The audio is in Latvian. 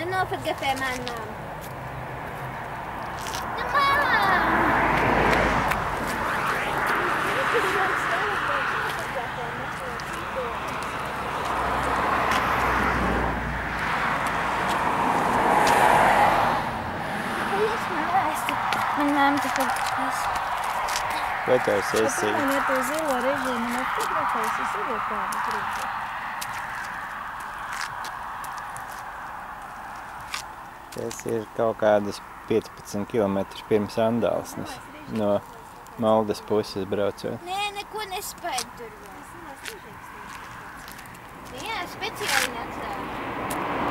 Nenofotografē manu māmu. Nu, mām! Man māma te fotografēs. Vai tev sesija? Man ir to zilo režīmu un fotografēs, es arī kādu gribētu. Tas ir kaut kādas 15 km pirms Andālsnes, no Maldas puses braucot. Nē, neko nespēju tur vēl. Jā, speciāli neatstāju.